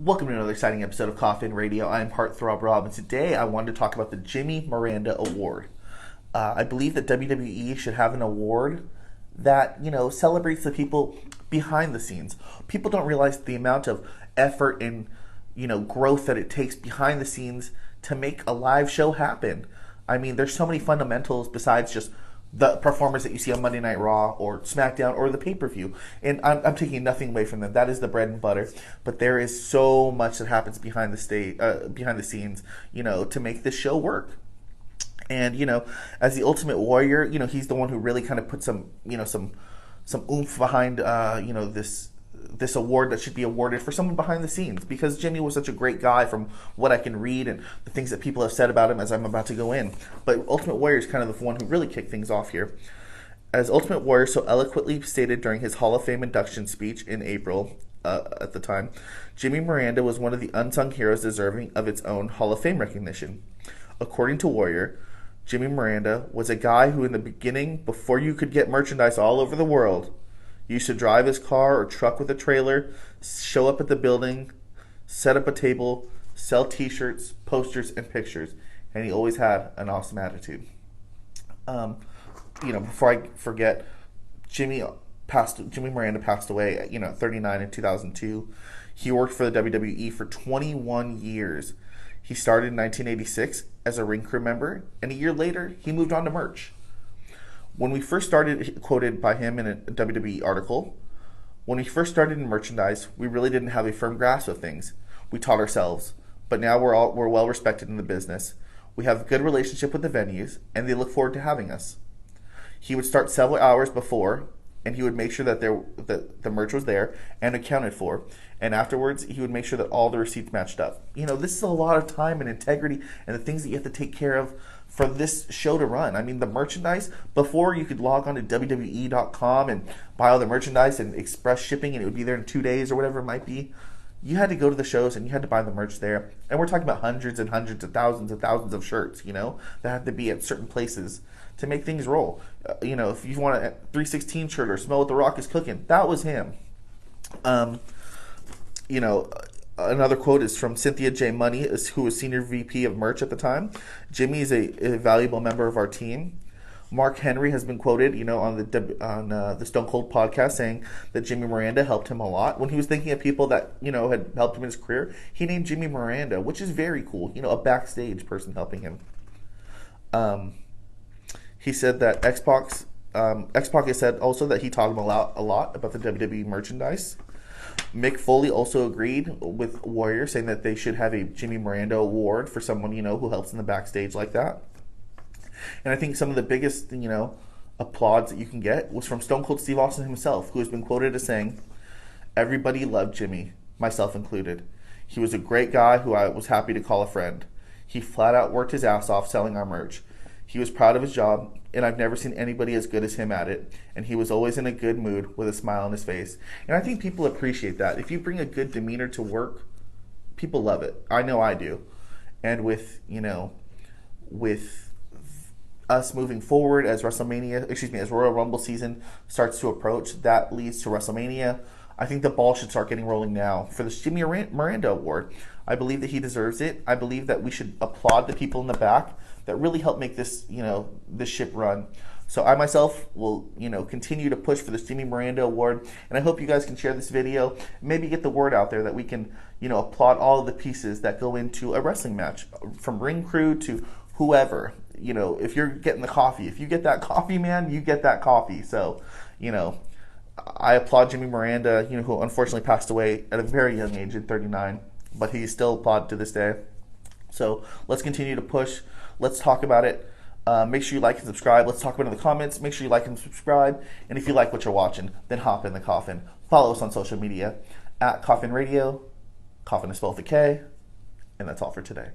Welcome to another exciting episode of Koffin Radio. I'm Heartthrob Rob, and today I wanted to talk about the Jimmy Miranda Award. I believe that WWE should have an award that, celebrates the people behind the scenes. People don't realize the amount of effort and, growth that it takes behind the scenes to make a live show happen. I mean, there's so many fundamentals besides just the performers that you see on Monday Night Raw or SmackDown or the pay-per-view. And I'm taking nothing away from them. That is the bread and butter. But there is so much that happens behind the scenes, to make this show work. And, as the Ultimate Warrior, he's the one who really kind of put some oomph behind, this award that should be awarded for someone behind the scenes, because Jimmy was such a great guy from what I can read and the things that people have said about him as I'm about to go in. But Ultimate Warrior is kind of the one who really kicked things off here. As Ultimate Warrior so eloquently stated during his Hall of Fame induction speech in April at the time, Jimmy Miranda was one of the unsung heroes deserving of its own Hall of Fame recognition. According to Warrior, Jimmy Miranda was a guy who in the beginning, before you could get merchandise all over the world, used to drive his car or truck with a trailer, show up at the building, set up a table, sell t-shirts, posters, and pictures. And he always had an awesome attitude. Before I forget, Jimmy Miranda passed away at 39 in 2002. He worked for the WWE for 21 years. He started in 1986 as a ring crew member, and a year later, he moved on to merch. When we first started, quoted by him in a WWE article, when we first started in merchandise, we really didn't have a firm grasp of things. We taught ourselves, but now we're well respected in the business. We have a good relationship with the venues, and they look forward to having us. He would start several hours before, and he would make sure that the merch was there and accounted for. And afterwards, he would make sure that all the receipts matched up. This is a lot of time and integrity and the things that you have to take care of for this show to run. I mean, the merchandise, before you could log on to WWE.com and buy all the merchandise and express shipping and it would be there in 2 days or whatever it might be, you had to go to the shows and you had to buy the merch there. And we're talking about hundreds and hundreds of thousands of shirts, that had to be at certain places to make things roll. If you want a 316 shirt or Smell What the Rock is Cooking, that was him. Another quote is from Cynthia J. Money, who was Senior VP of Merch at the time. Jimmy is a valuable member of our team. Mark Henry has been quoted, on the Stone Cold podcast, saying that Jimmy Miranda helped him a lot. When he was thinking of people that, had helped him in his career, he named Jimmy Miranda, which is very cool. A backstage person helping him. He said that X-Pac has said also that he taught him a lot about the WWE merchandise. Mick Foley also agreed with Warrior, saying that they should have a Jimmy Miranda award for someone, who helps in the backstage like that. And I think some of the biggest, applause that you can get was from Stone Cold Steve Austin himself, who has been quoted as saying, "Everybody loved Jimmy, myself included. He was a great guy who I was happy to call a friend. He flat out worked his ass off selling our merch. He was proud of his job, and I've never seen anybody as good as him at it. And he was always in a good mood with a smile on his face." And I think people appreciate that. If you bring a good demeanor to work, people love it. I know I do. And with us moving forward as Royal Rumble season starts to approach, that leads to WrestleMania. I think the ball should start getting rolling now for this Jimmy Miranda Award. I believe that he deserves it. I believe that we should applaud the people in the back that really helped make this, this ship run. So I myself will, continue to push for this Jimmy Miranda Award, and I hope you guys can share this video, maybe get the word out there that we can, applaud all of the pieces that go into a wrestling match, from ring crew to whoever. If you're getting the coffee, if you get that coffee, man, you get that coffee. So, I applaud Jimmy Miranda, who unfortunately passed away at a very young age, at 39, but he's still applauded to this day. So let's continue to push. Let's talk about it. Make sure you like and subscribe. Let's talk about it in the comments. Make sure you like and subscribe. And if you like what you're watching, then hop in the coffin. Follow us on social media at Koffin Radio. Koffin is spelled with a K. And that's all for today.